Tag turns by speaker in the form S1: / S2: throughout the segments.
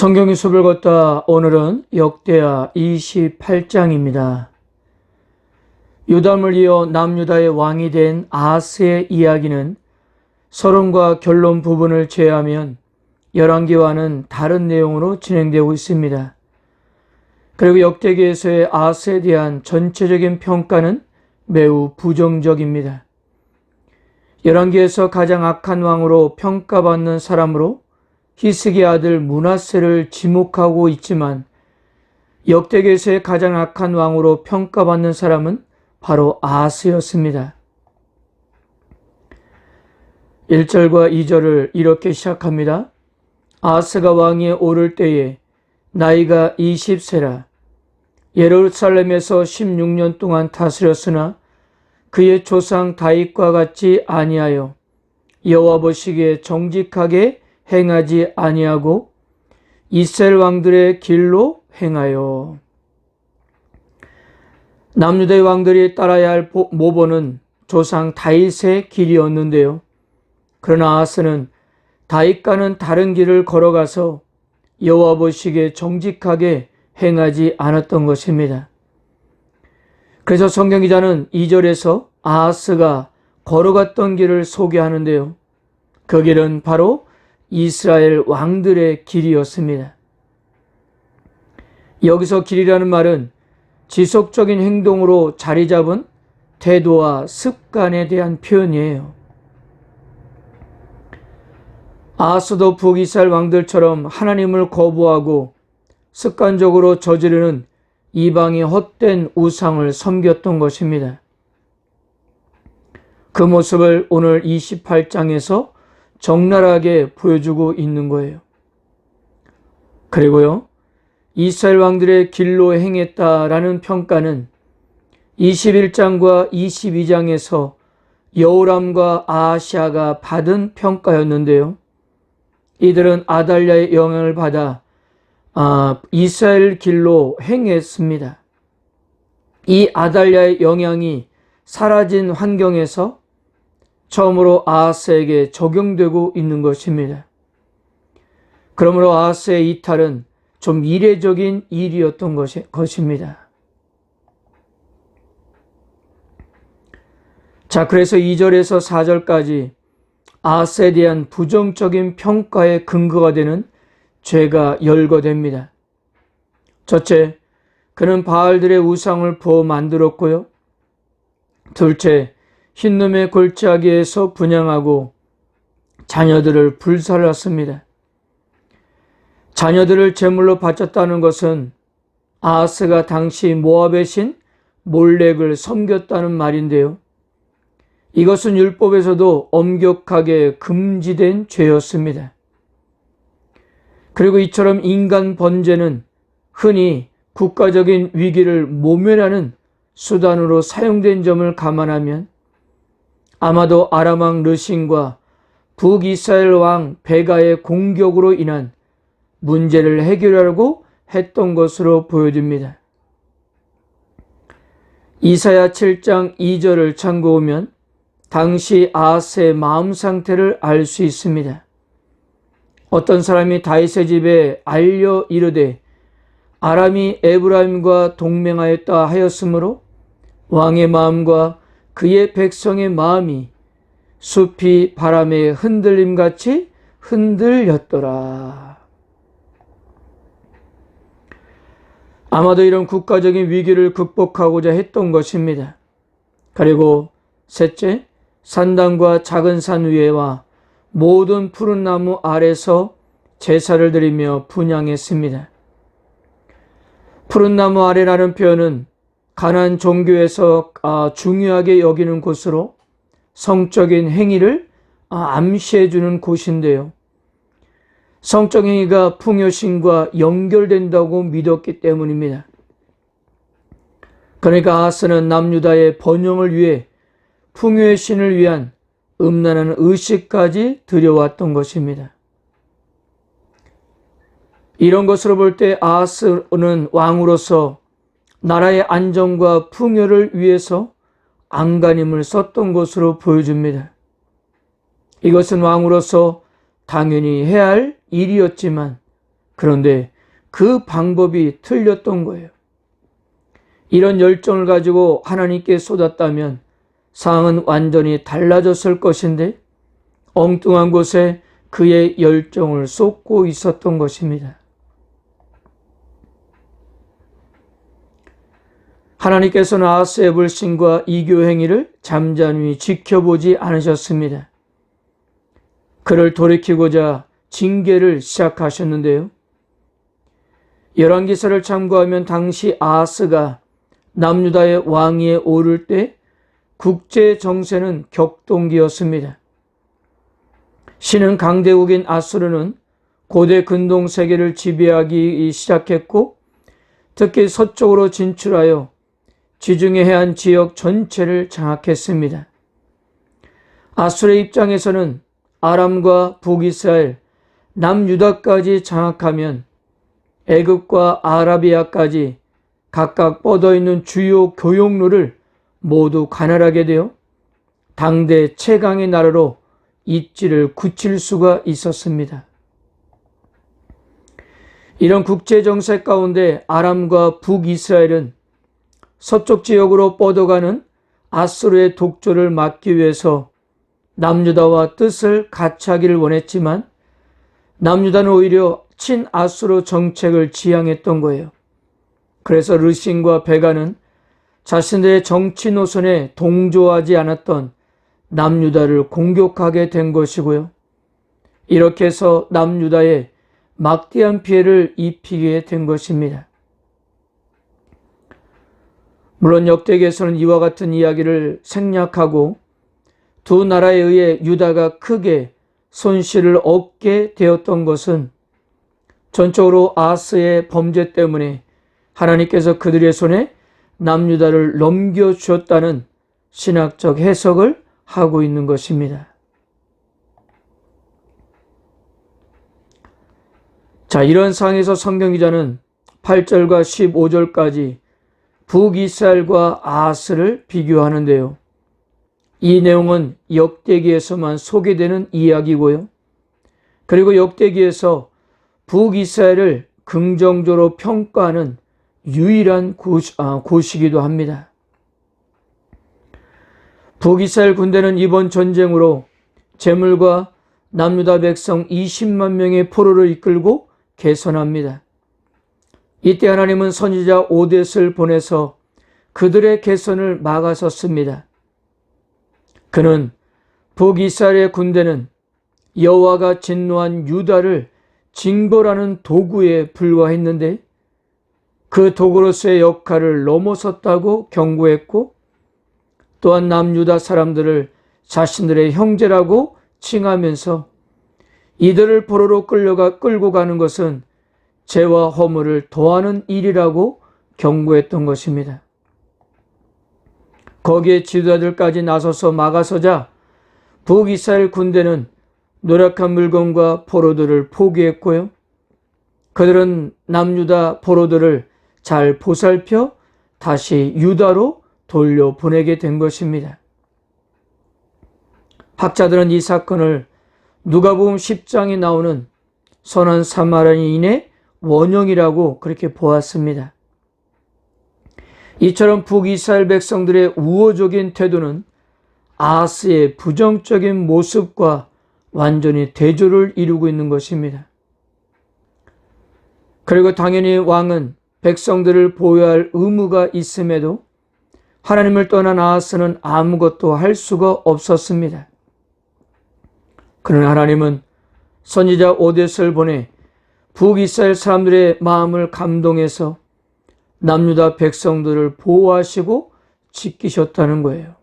S1: 성경의 숲을 걷다 오늘은 역대하 28장입니다. 요담을 이어 남유다의 왕이 된 아하스의 이야기는 서론과 결론 부분을 제외하면 열왕기와는 다른 내용으로 진행되고 있습니다. 그리고 역대기에서의 아하스에 대한 전체적인 평가는 매우 부정적입니다. 열왕기에서 가장 악한 왕으로 평가받는 사람으로 히스기 아들 므낫세를 지목하고 있지만 역대기에서의 가장 악한 왕으로 평가받는 사람은 바로 아하스였습니다. 1절과 2절을 이렇게 시작합니다. 아하스가 왕위에 오를 때에 나이가 20세라 예루살렘에서 16년 동안 다스렸으나 그의 조상 다윗과 같이 아니하여 여호와 보시기에 정직하게 행하지 아니하고 이스라엘 왕들의 길로 행하여. 남유다의 왕들이 따라야 할 모본은 조상 다윗의 길이었는데요. 그러나 아하스는 다윗과는 다른 길을 걸어가서 여호와 보시기에 정직하게 행하지 않았던 것입니다. 그래서 성경 기자는 2절에서 아하스가 걸어갔던 길을 소개하는데요. 그 길은 바로 이스라엘 왕들의 길이었습니다. 여기서 길이라는 말은 지속적인 행동으로 자리 잡은 태도와 습관에 대한 표현이에요. 아하스도 북이스라엘 왕들처럼 하나님을 거부하고 습관적으로 저지르는 이방의 헛된 우상을 섬겼던 것입니다. 그 모습을 오늘 28장에서 적나라하게 보여주고 있는 거예요. 그리고요, 이스라엘 왕들의 길로 행했다라는 평가는 21장과 22장에서 여호람과 아하시아가 받은 평가였는데요. 이들은 아달랴의 영향을 받아 이스라엘 길로 행했습니다. 이 아달랴의 영향이 사라진 환경에서 처음으로 아하스에게 적용되고 있는 것입니다. 그러므로 아하스의 이탈은 좀 이례적인 일이었던 것입니다. 자, 그래서 2절에서 4절까지 아하스에 대한 부정적인 평가의 근거가 되는 죄가 열거됩니다. 첫째, 그는 바알들의 우상을 부어 만들었고요. 둘째, 흰놈의 골짜기에서 분향하고 자녀들을 불살랐습니다. 자녀들을 제물로 바쳤다는 것은 아하스가 당시 모압의 신 몰렉을 섬겼다는 말인데요. 이것은 율법에서도 엄격하게 금지된 죄였습니다. 그리고 이처럼 인간 번제는 흔히 국가적인 위기를 모면하는 수단으로 사용된 점을 감안하면 아마도 아람 왕 르신과 북이스라엘 왕 베가의 공격으로 인한 문제를 해결하려고 했던 것으로 보여집니다. 이사야 7장 2절을 참고하면 당시 아하스의 마음 상태를 알 수 있습니다. 어떤 사람이 다윗의 집에 알려 이르되 아람이 에브라임과 동맹하였다 하였으므로 왕의 마음과 그의 백성의 마음이 숲이 바람의 흔들림같이 흔들렸더라. 아마도 이런 국가적인 위기를 극복하고자 했던 것입니다. 그리고 셋째, 산당과 작은 산 위에와 모든 푸른 나무 아래서 제사를 드리며 분향했습니다. 푸른 나무 아래라는 표현은 가나안 종교에서 중요하게 여기는 곳으로 성적인 행위를 암시해 주는 곳인데요. 성적 행위가 풍요신과 연결된다고 믿었기 때문입니다. 그러니까 아하스는 남유다의 번영을 위해 풍요의 신을 위한 음란한 의식까지 드려왔던 것입니다. 이런 것으로 볼 때 아하스는 왕으로서 나라의 안정과 풍요를 위해서 안간힘을 썼던 것으로 보여집니다. 이것은 왕으로서 당연히 해야 할 일이었지만 그런데 그 방법이 틀렸던 거예요. 이런 열정을 가지고 하나님께 쏟았다면 상황은 완전히 달라졌을 것인데 엉뚱한 곳에 그의 열정을 쏟고 있었던 것입니다. 하나님께서는 아하스의 불신과 이교 행위를 잠잠히 지켜보지 않으셨습니다. 그를 돌이키고자 징계를 시작하셨는데요. 열왕기사를 참고하면 당시 아하스가 남유다의 왕위에 오를 때 국제 정세는 격동기였습니다. 신흥 강대국인 아수르는 고대 근동 세계를 지배하기 시작했고 특히 서쪽으로 진출하여 지중해 해안 지역 전체를 장악했습니다. 아수르의 입장에서는 아람과 북이스라엘, 남유다까지 장악하면 애굽과 아라비아까지 각각 뻗어있는 주요 교역로를 모두 관할하게 되어 당대 최강의 나라로 입지를 굳힐 수가 있었습니다. 이런 국제정세 가운데 아람과 북이스라엘은 서쪽 지역으로 뻗어가는 아수르의 독조를 막기 위해서 남유다와 뜻을 같이 하기를 원했지만 남유다는 오히려 친아수르 정책을 지향했던 거예요. 그래서 르신과 베가는 자신들의 정치 노선에 동조하지 않았던 남유다를 공격하게 된 것이고요. 이렇게 해서 남유다에 막대한 피해를 입히게 된 것입니다. 물론 역대기에서는 이와 같은 이야기를 생략하고 두 나라에 의해 유다가 크게 손실을 얻게 되었던 것은 전적으로 아하스의 범죄 때문에 하나님께서 그들의 손에 남유다를 넘겨주었다는 신학적 해석을 하고 있는 것입니다. 자, 이런 상황에서 성경기자는 8절과 15절까지 북이스라엘과 아하스를 비교하는데요. 이 내용은 역대기에서만 소개되는 이야기고요. 그리고 역대기에서 북이스라엘을 긍정적으로 평가하는 유일한 곳이기도 합니다. 북이스라엘 군대는 이번 전쟁으로 재물과 남유다 백성 20만 명의 포로를 이끌고 개선합니다. 이때 하나님은 선지자 오뎃을 보내서 그들의 개선을 막아섰습니다. 그는 북이스라엘의 군대는 여호와가 진노한 유다를 징벌하는 도구에 불과했는데 그 도구로서의 역할을 넘어섰다고 경고했고 또한 남유다 사람들을 자신들의 형제라고 칭하면서 이들을 포로로 끌고 가는 것은 죄와 허물을 더하는 일이라고 경고했던 것입니다. 거기에 지도자들까지 나서서 막아서자 북이스라엘 군대는 노력한 물건과 포로들을 포기했고요. 그들은 남유다 포로들을 잘 보살펴 다시 유다로 돌려보내게 된 것입니다. 학자들은 이 사건을 누가복음 10장에 나오는 선한 사마리아인의 원형이라고 그렇게 보았습니다. 이처럼 북이스라엘 백성들의 우호적인 태도는 아하스의 부정적인 모습과 완전히 대조를 이루고 있는 것입니다. 그리고 당연히 왕은 백성들을 보호해야 할 의무가 있음에도 하나님을 떠난 아하스는 아무것도 할 수가 없었습니다. 그러나 하나님은 선지자 오뎃을 보내 북이스라엘 사람들의 마음을 감동해서 남유다 백성들을 보호하시고 지키셨다는 거예요.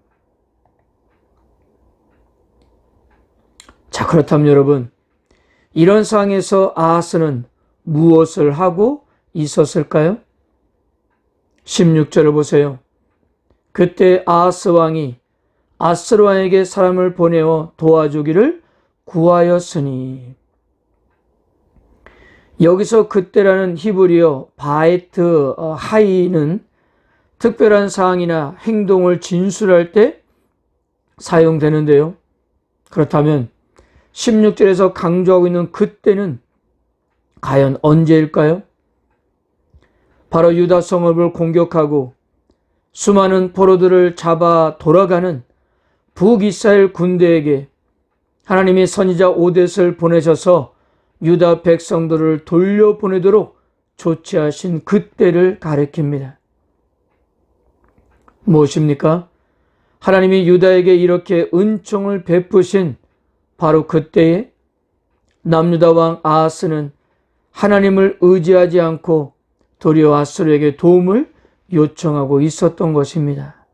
S1: 자, 그렇다면 여러분, 이런 상황에서 아하스는 무엇을 하고 있었을까요? 16절을 보세요. 그때 아하스 왕이 아스로 왕에게 사람을 보내어 도와주기를 구하였으니. 여기서 그때라는 히브리어 바에트 하이는 특별한 사항이나 행동을 진술할 때 사용되는데요. 그렇다면 16절에서 강조하고 있는 그때는 과연 언제일까요? 바로 유다 성읍을 공격하고 수많은 포로들을 잡아 돌아가는 북이스라엘 군대에게 하나님이 선지자 오뎃을 보내셔서 유다 백성들을 돌려보내도록 조치하신 그때를 가리킵니다. 무엇입니까? 하나님이 유다에게 이렇게 은총을 베푸신 바로 그때에 남유다 왕 아하스는 하나님을 의지하지 않고 도리어 아수르에게 도움을 요청하고 있었던 것입니다.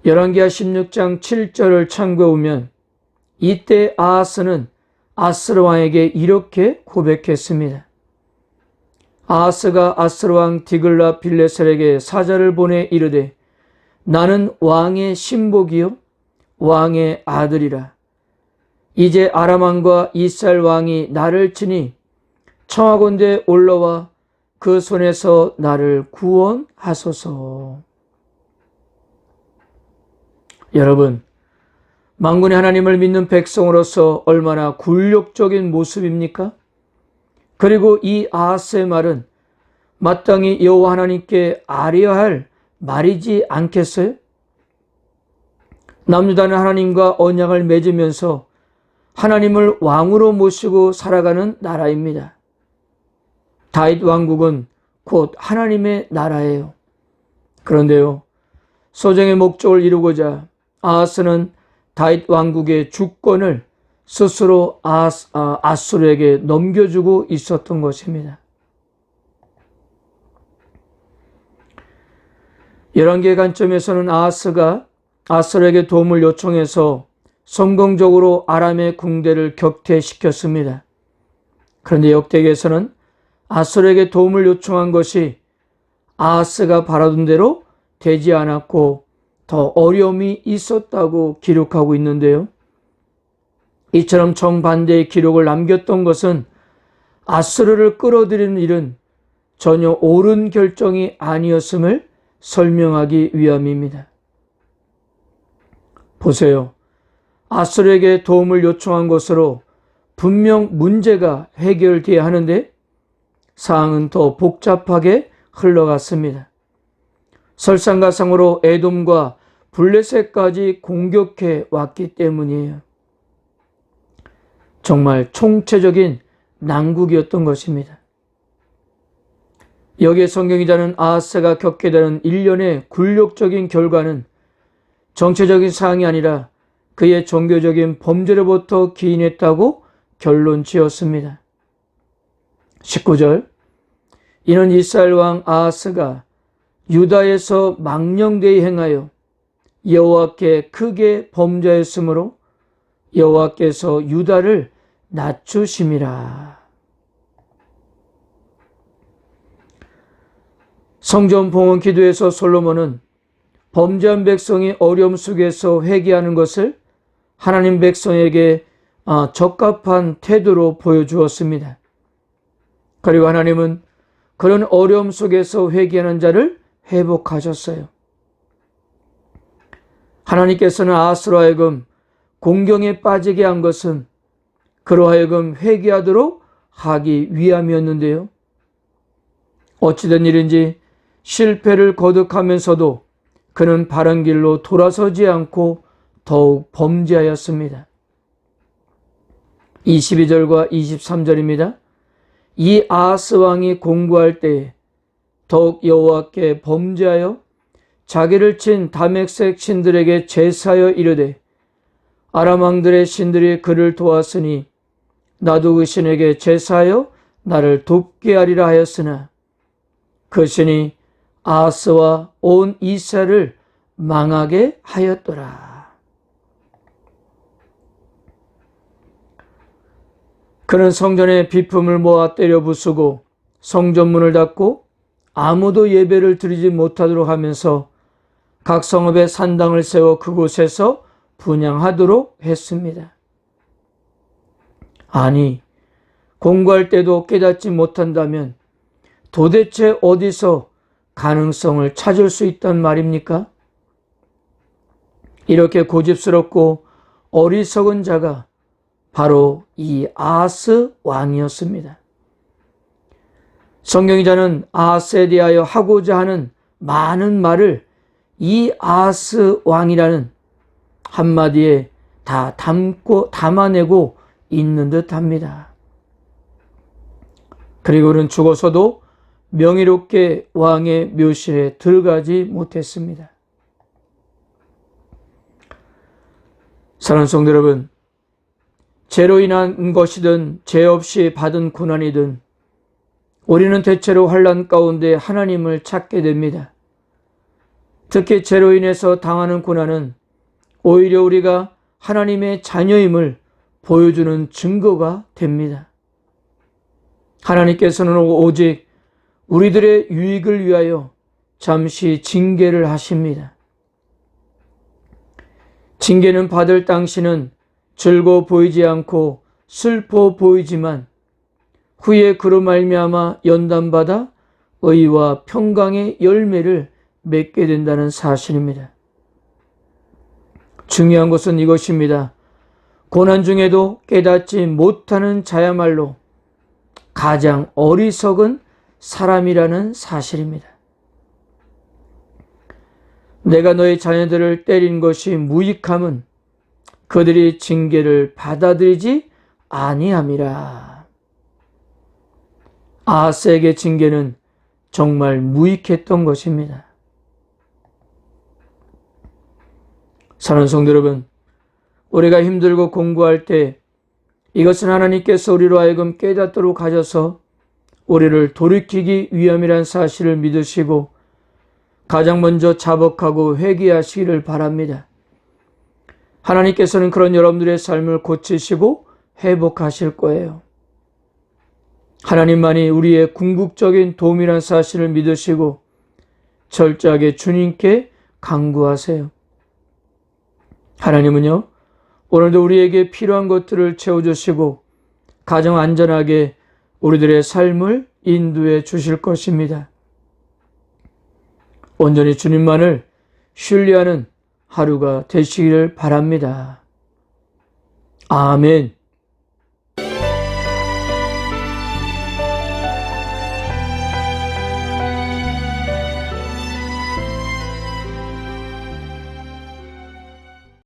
S1: 열왕기하 16장 7절을 참고하면 이때 아하스는 아스르 왕에게 이렇게 고백했습니다. 아하스가 아스르 왕 디글라 빌레셀에게 사자를 보내 이르되 나는 왕의 신복이요 왕의 아들이라. 이제 아람 왕과 이스라엘 왕이 나를 치니 청하건대 올라와 그 손에서 나를 구원하소서. 여러분, 만군의 하나님을 믿는 백성으로서 얼마나 굴욕적인 모습입니까? 그리고 이 아하스의 말은 마땅히 여호와 하나님께 아뢰어야 할 말이지 않겠어요? 남유다는 하나님과 언약을 맺으면서 하나님을 왕으로 모시고 살아가는 나라입니다. 다윗 왕국은 곧 하나님의 나라예요. 그런데요, 소정의 목적을 이루고자 아하스는 다윗 왕국의 주권을 스스로 아수르에게 넘겨주고 있었던 것입니다. 열왕기의 관점에서는 아하스가 아수르에게 도움을 요청해서 성공적으로 아람의 군대를 격퇴시켰습니다. 그런데 역대기에서는 아수르에게 도움을 요청한 것이 아하스가 바라던 대로 되지 않았고 더 어려움이 있었다고 기록하고 있는데요. 이처럼 정반대의 기록을 남겼던 것은 아수르를 끌어들이는 일은 전혀 옳은 결정이 아니었음을 설명하기 위함입니다. 보세요. 아수르에게 도움을 요청한 것으로 분명 문제가 해결되어야 하는데 상황은 더 복잡하게 흘러갔습니다. 설상가상으로 에돔과 블레셋까지 공격해 왔기 때문이에요. 정말 총체적인 난국이었던 것입니다. 여기에 성경기자는 아하스가 겪게 되는 일련의 굴욕적인 결과는 정체적인 사항이 아니라 그의 종교적인 범죄로부터 기인했다고 결론 지었습니다. 19절, 이는 이스라엘 왕 아하스가 유다에서 망령되이 행하여 여호와께 크게 범죄했으므로 여호와께서 유다를 낮추심이라. 성전 봉헌 기도에서 솔로몬은 범죄한 백성이 어려움 속에서 회개하는 것을 하나님 백성에게 적합한 태도로 보여주었습니다. 그리고 하나님은 그런 어려움 속에서 회개하는 자를 회복하셨어요. 하나님께서는 아하스로 하여금 공경에 빠지게 한 것은 그로 하여금 회개하도록 하기 위함이었는데요. 어찌된 일인지 실패를 거듭하면서도 그는 바른 길로 돌아서지 않고 더욱 범죄하였습니다. 22절과 23절입니다. 이 아하스 왕이 공고할 때에 더욱 여호와께 범죄하여 자기를 친 다메섹 신들에게 제사하여 이르되 아람 왕들의 신들이 그를 도왔으니 나도 그 신에게 제사하여 나를 돕게 하리라 하였으나 그 신이 아하스와 온 이스라엘을 망하게 하였더라. 그는 성전에 비품을 모아 때려 부수고 성전문을 닫고 아무도 예배를 드리지 못하도록 하면서 각 성읍에 산당을 세워 그곳에서 분향하도록 했습니다. 아니, 공부할 때도 깨닫지 못한다면 도대체 어디서 가능성을 찾을 수 있단 말입니까? 이렇게 고집스럽고 어리석은 자가 바로 이 아하스 왕이었습니다. 성경기자는 아하스에 대하여 하고자 하는 많은 말을 이 아하스 왕이라는 한마디에 다 담아내고 있는 듯합니다. 그리고 그는 죽어서도 명예롭게 왕의 묘실에 들어가지 못했습니다. 사랑하는 성도 여러분, 죄로 인한 것이든 죄 없이 받은 고난이든 우리는 대체로 환난 가운데 하나님을 찾게 됩니다. 특히 죄로 인해서 당하는 고난은 오히려 우리가 하나님의 자녀임을 보여주는 증거가 됩니다. 하나님께서는 오직 우리들의 유익을 위하여 잠시 징계를 하십니다. 징계는 받을 당시는 즐거워 보이지 않고 슬퍼 보이지만 후에 그로 말미암아 연단받아 의와 평강의 열매를 맺게 된다는 사실입니다. 중요한 것은 이것입니다. 고난 중에도 깨닫지 못하는 자야말로 가장 어리석은 사람이라는 사실입니다. 내가 너의 자녀들을 때린 것이 무익함은 그들이 징계를 받아들이지 아니함이라. 아하스에게 징계는 정말 무익했던 것입니다. 사랑하는 성도 여러분, 우리가 힘들고 공부할 때 이것은 하나님께서 우리로 하여금 깨닫도록 하셔서 우리를 돌이키기 위함이란 사실을 믿으시고 가장 먼저 자복하고 회개하시기를 바랍니다. 하나님께서는 그런 여러분들의 삶을 고치시고 회복하실 거예요. 하나님만이 우리의 궁극적인 도움이란 사실을 믿으시고 철저하게 주님께 간구하세요. 하나님은요, 오늘도 우리에게 필요한 것들을 채워주시고 가정 안전하게 우리들의 삶을 인도해 주실 것입니다. 온전히 주님만을 신뢰하는 하루가 되시기를 바랍니다. 아멘.